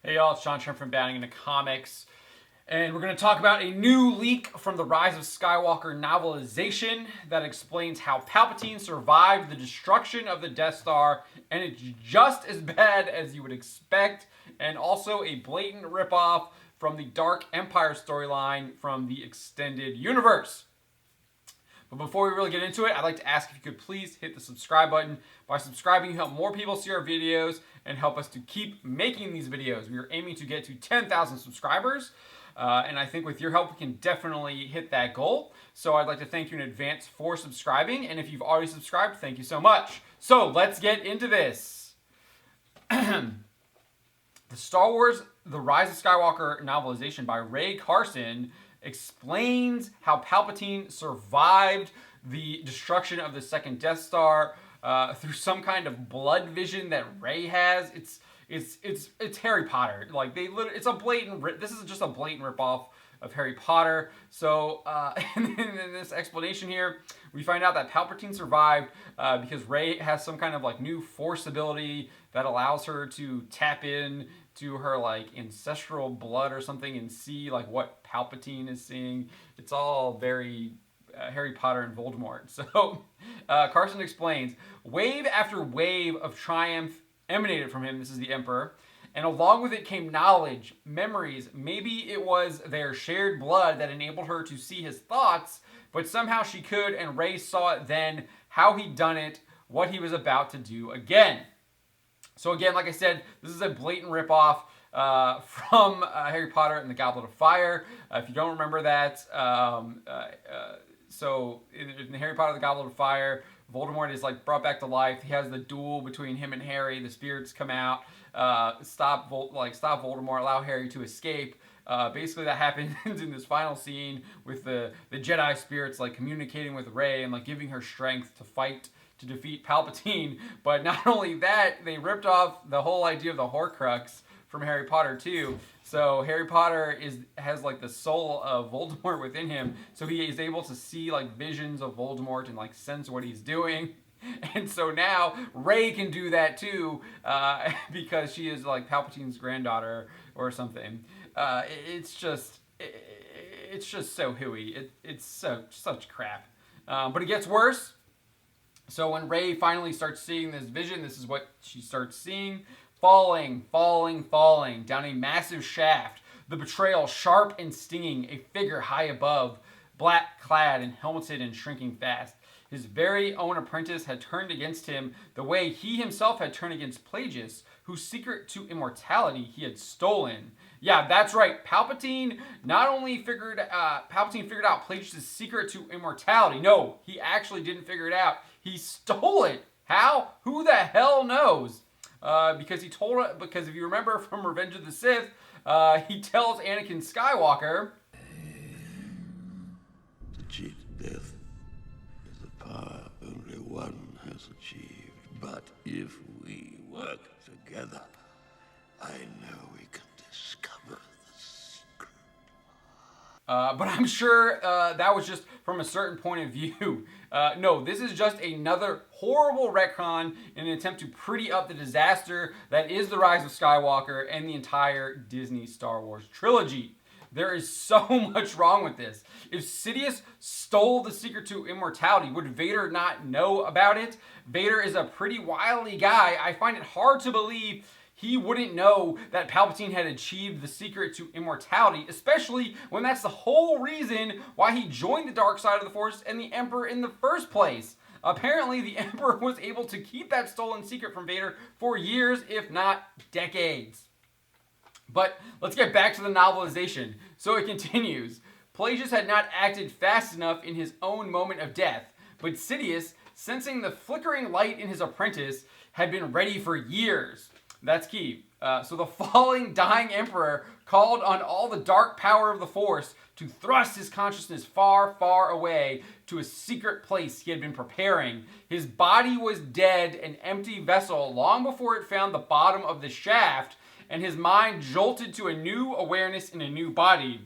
Hey y'all, it's John Trent from Bounding into Comics, and we're going to talk about a new leak from the Rise of Skywalker novelization that explains how Palpatine survived the destruction of the Death Star, and it's just as bad as you would expect, and also a blatant ripoff from the Dark Empire storyline from the extended universe. But before we really get into it, I'd like to ask if you could please hit the subscribe button. By subscribing, you help more people see our videos and help us to keep making these videos. We are aiming to get to 10,000 subscribers, and I think with your help, we can definitely hit that goal. So I'd like to thank you in advance for subscribing, and if you've already subscribed, thank you so much. So let's get into this. The Star Wars The Rise of Skywalker novelization by Ray Carson explains how Palpatine survived the destruction of the second Death Star through some kind of blood vision that Rey has. It's Harry Potter. Like it's a blatant. This is just a blatant ripoff of Harry Potter. So in this explanation here, we find out that Palpatine survived because Rey has some kind of like new Force ability that allows her to tap in to her like ancestral blood or something and see like what Palpatine is seeing. It's all very Harry Potter and Voldemort. So Carson explains, wave after wave of triumph emanated from him. This is the Emperor. And along with it came knowledge, memories. Maybe it was their shared blood that enabled her to see his thoughts, but somehow she could, and Rey saw it then, how he'd done it, what he was about to do again. So again, like I said, this is a blatant ripoff from Harry Potter and the Goblet of Fire. If you don't remember that, so in Harry Potter and the Goblet of Fire, Voldemort is like brought back to life. He has the duel between him and Harry. The spirits come out, stop Voldemort, allow Harry to escape. Basically, that happens in this final scene with the Jedi spirits like communicating with Rey and like giving her strength to fight to defeat Palpatine. But not only that, they ripped off the whole idea of the Horcrux from Harry Potter too. So Harry Potter has like the soul of Voldemort within him, so he is able to see like visions of Voldemort and like sense what he's doing. And so now Rey can do that too, because she is like Palpatine's granddaughter or something. It's just so hooey. It's such crap. But it gets worse. So when Rey finally starts seeing this vision, this is what she starts seeing. Falling down a massive shaft. The betrayal sharp and stinging, a figure high above, black clad and helmeted and shrinking fast. His very own apprentice had turned against him the way he himself had turned against Plagueis, whose secret to immortality he had stolen. Yeah, that's right. Palpatine figured out Plagueis' secret to immortality. No, he actually didn't figure it out. He stole it. How? Who the hell knows? Because if you remember from Revenge of the Sith, he tells Anakin Skywalker, to cheat death is a power only one has achieved. But if we work together, I know we can discover the secret. But I'm sure that was just from a certain point of view. No, this is just another horrible retcon in an attempt to pretty up the disaster that is The Rise of Skywalker and the entire Disney Star Wars trilogy. There is so much wrong with this. If Sidious stole the secret to immortality, would Vader not know about it? Vader is a pretty wily guy. I find it hard to believe he wouldn't know that Palpatine had achieved the secret to immortality, especially when that's the whole reason why he joined the dark side of the Force and the Emperor in the first place. Apparently, the Emperor was able to keep that stolen secret from Vader for years, if not decades. But let's get back to the novelization. So it continues. Plagueis had not acted fast enough in his own moment of death, but Sidious, sensing the flickering light in his apprentice, had been ready for years. That's key. So the falling, dying Emperor called on all the dark power of the Force to thrust his consciousness far, far away to a secret place he had been preparing. His body was dead, an empty vessel, long before it found the bottom of the shaft, and his mind jolted to a new awareness in a new body.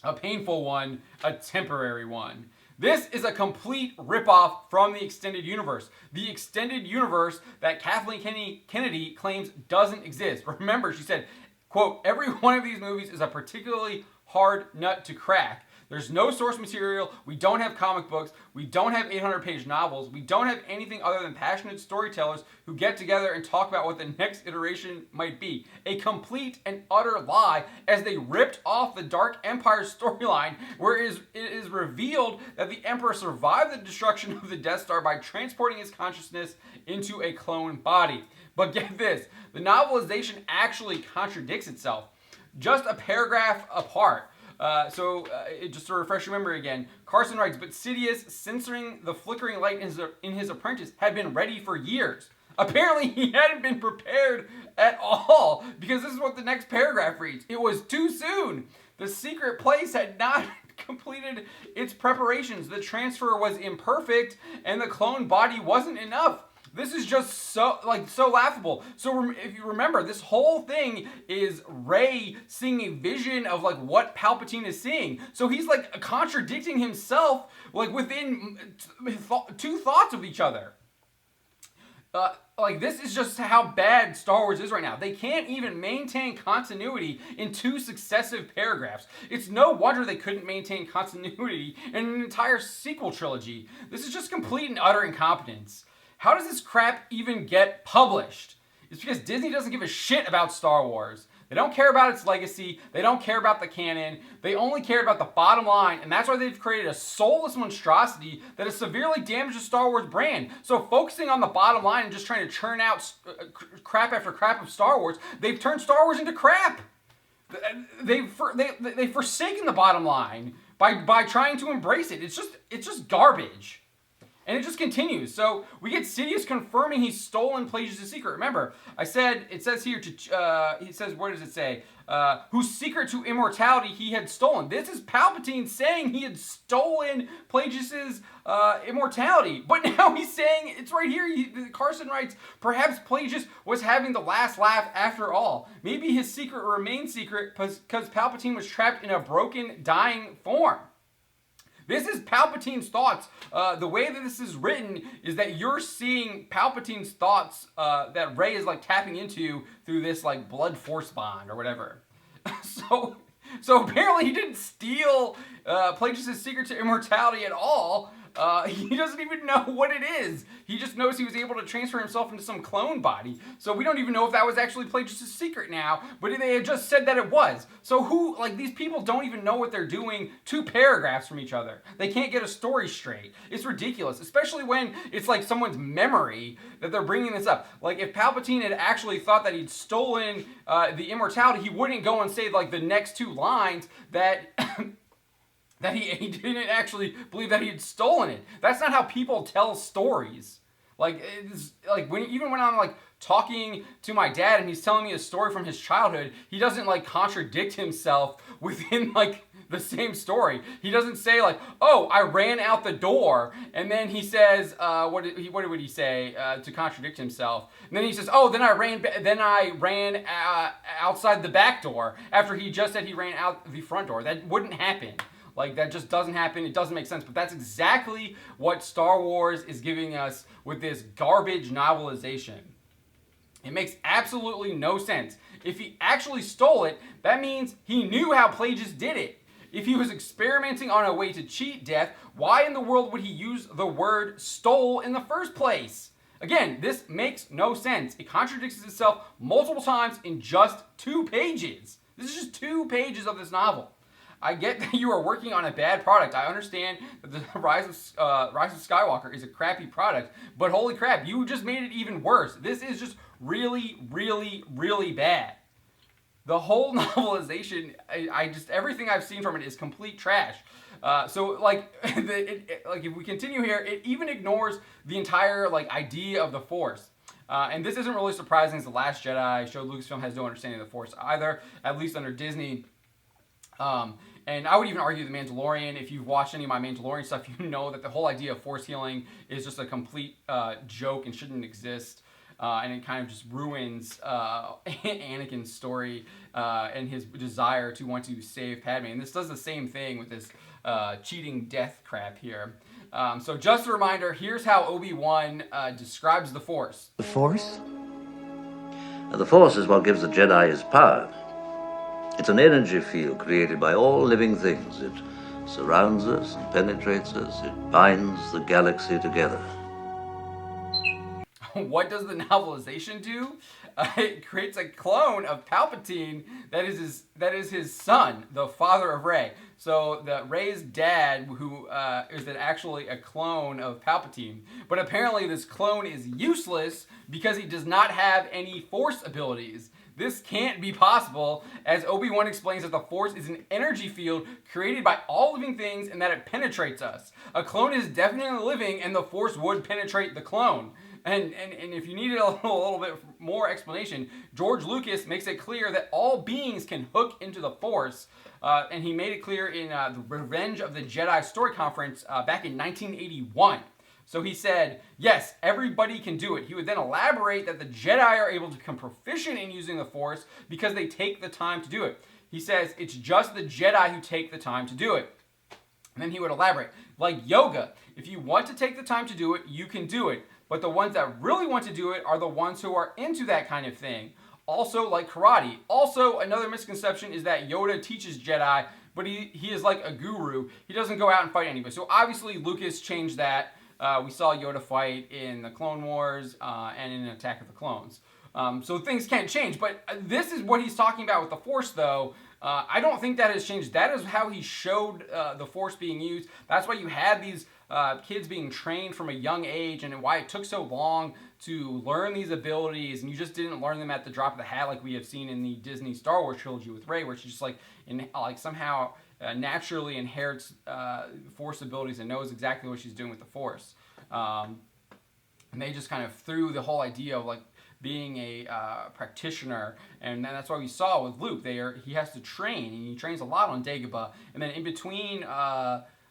A painful one, a temporary one. This is a complete ripoff from the extended universe. The extended universe that Kathleen Kennedy claims doesn't exist. Remember, she said Quote, every one of these movies is a particularly hard nut to crack. There's no source material, we don't have comic books, we don't have 800-page novels, we don't have anything other than passionate storytellers who get together and talk about what the next iteration might be. A complete and utter lie, as they ripped off the Dark Empire storyline, where it is revealed that the Emperor survived the destruction of the Death Star by transporting his consciousness into a clone body. But get this, the novelization actually contradicts itself. Just a paragraph apart. Just to refresh your memory again, Carson writes, but Sidious, censoring the flickering light in his apprentice, had been ready for years. Apparently, he hadn't been prepared at all, because this is what the next paragraph reads. It was too soon. The secret place had not completed its preparations. The transfer was imperfect, and the clone body wasn't enough. This is just so laughable. So if you remember, this whole thing is Rey seeing a vision of like what Palpatine is seeing. So he's like contradicting himself like within two thoughts of each other. This is just how bad Star Wars is right now. They can't even maintain continuity in two successive paragraphs. It's no wonder they couldn't maintain continuity in an entire sequel trilogy. This is just complete and utter incompetence. How does this crap even get published? It's because Disney doesn't give a shit about Star Wars. They don't care about its legacy. They don't care about the canon. They only care about the bottom line, and that's why they've created a soulless monstrosity that has severely damaged the Star Wars brand. So focusing on the bottom line and just trying to churn out crap after crap of Star Wars, they've turned Star Wars into crap. They've forsaken the bottom line by trying to embrace it. It's just garbage. And it just continues. So we get Sidious confirming he's stolen Plagueis' secret. Remember, I said, it says here, he says, what does it say? Whose secret to immortality he had stolen. This is Palpatine saying he had stolen Plagueis' immortality. But now he's saying, it's right here, Carson writes, perhaps Plagueis was having the last laugh after all. Maybe his secret remained secret because Palpatine was trapped in a broken, dying form. This is Palpatine's thoughts. The way that this is written is that you're seeing Palpatine's thoughts that Rey is like tapping into through this like blood force bond or whatever. So apparently he didn't steal Plagueis' secret to immortality at all. He doesn't even know what it is. He just knows he was able to transfer himself into some clone body. So we don't even know if that was actually Plagueis' secret now, but they had just said that it was. So these people don't even know what they're doing 2 paragraphs from each other. They can't get a story straight. It's ridiculous, especially when it's like someone's memory that they're bringing this up. Like if Palpatine had actually thought that he'd stolen the immortality, he wouldn't go and say like the next 2 lines that... that he didn't actually believe that he had stolen it. That's not how people tell stories. Even when I'm like talking to my dad and he's telling me a story from his childhood, he doesn't like contradict himself within like the same story. He doesn't say like, oh, I ran out the door, and then he says, what would he say to contradict himself? And then he says, oh, then I ran outside the back door after he just said he ran out the front door. That wouldn't happen. Like, that just doesn't happen. It doesn't make sense. But that's exactly what Star Wars is giving us with this garbage novelization. It makes absolutely no sense. If he actually stole it, that means he knew how Plagueis did it. If he was experimenting on a way to cheat death, why in the world would he use the word stole in the first place? Again, this makes no sense. It contradicts itself multiple times in just 2 pages. This is just 2 pages of this novel. I get that you are working on a bad product. I understand that the Rise of Skywalker is a crappy product, but holy crap, you just made it even worse. This is just really, really, really bad. The whole novelization, everything I've seen from it is complete trash. If we continue here, it even ignores the entire idea of the Force. And this isn't really surprising, as The Last Jedi showed Lucasfilm has no understanding of the Force either, at least under Disney. And I would even argue The Mandalorian. If you've watched any of my Mandalorian stuff, you know that the whole idea of force healing is just a complete joke and shouldn't exist. And it kind of just ruins Anakin's story and his desire to want to save Padme. And this does the same thing with this cheating death crap here. So just a reminder, here's how Obi-Wan describes the Force. The Force? The Force is what gives the Jedi his power. It's an energy field created by all living things. It surrounds us and penetrates us. It binds the galaxy together. What does the novelization do? It creates a clone of Palpatine that is his son, the father of Rey. So the Rey's dad, who is actually a clone of Palpatine, but apparently this clone is useless because he does not have any Force abilities. This can't be possible, as Obi-Wan explains that the Force is an energy field created by all living things and that it penetrates us. A clone is definitely living, and the Force would penetrate the clone. And if you needed a little bit more explanation, George Lucas makes it clear that all beings can hook into the Force, and he made it clear in the Revenge of the Jedi story conference back in 1981. So he said, yes, everybody can do it. He would then elaborate that the Jedi are able to become proficient in using the Force because they take the time to do it. He says, it's just the Jedi who take the time to do it. And then he would elaborate, like yoga, if you want to take the time to do it, you can do it. But the ones that really want to do it are the ones who are into that kind of thing. Also, like karate. Also, another misconception is that Yoda teaches Jedi, but he is like a guru. He doesn't go out and fight anybody. So obviously, Lucas changed that. We saw Yoda fight in the Clone Wars and in Attack of the Clones. So things can change. But this is what he's talking about with the Force, though. I don't think that has changed. That is how he showed the Force being used. That's why you had these kids being trained from a young age, and why it took so long to learn these abilities, and you just didn't learn them at the drop of the hat like we have seen in the Disney Star Wars trilogy with Rey, where she's just like somehow naturally inherits Force abilities and knows exactly what she's doing with the Force. And they just kind of threw the whole idea of like being a practitioner, and that's why we saw with Luke, he has to train, and he trains a lot on Dagobah, and then in between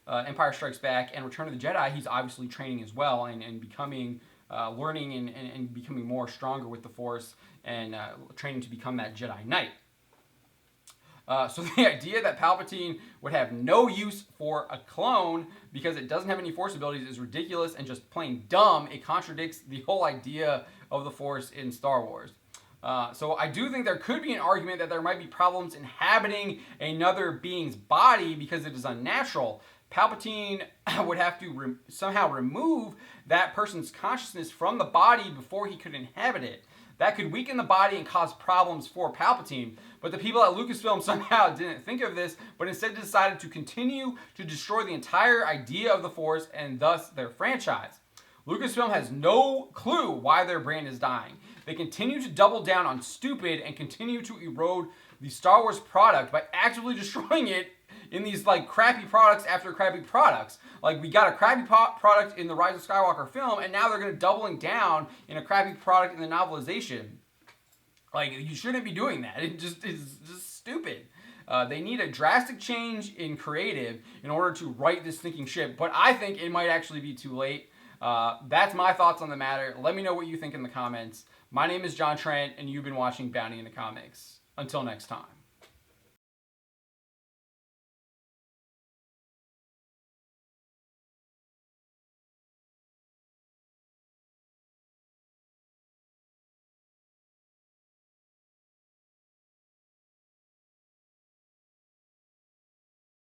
Empire Strikes Back and Return of the Jedi, he's obviously training as well, and becoming, learning and becoming more stronger with the Force, and training to become that Jedi Knight. So the idea that Palpatine would have no use for a clone because it doesn't have any Force abilities is ridiculous and just plain dumb. It contradicts the whole idea of the Force in Star Wars. So I do think there could be an argument that there might be problems inhabiting another being's body because it is unnatural. Palpatine would have to somehow remove that person's consciousness from the body before he could inhabit it. That could weaken the body and cause problems for Palpatine. But the people at Lucasfilm somehow didn't think of this, but instead decided to continue to destroy the entire idea of the Force and thus their franchise. Lucasfilm has no clue why their brand is dying. They continue to double down on stupid and continue to erode the Star Wars product by actively destroying it in these like crappy products after crappy products. Like we got a crappy product in the Rise of Skywalker film, and now they're going to doubling down in a crappy product in the novelization. Like you shouldn't be doing that. It just is just stupid. They need a drastic change in creative in order to right this sinking ship. But I think it might actually be too late. That's my thoughts on the matter. Let me know what you think in the comments. My name is John Trent, and you've been watching Bounty in the Comics. Until next time.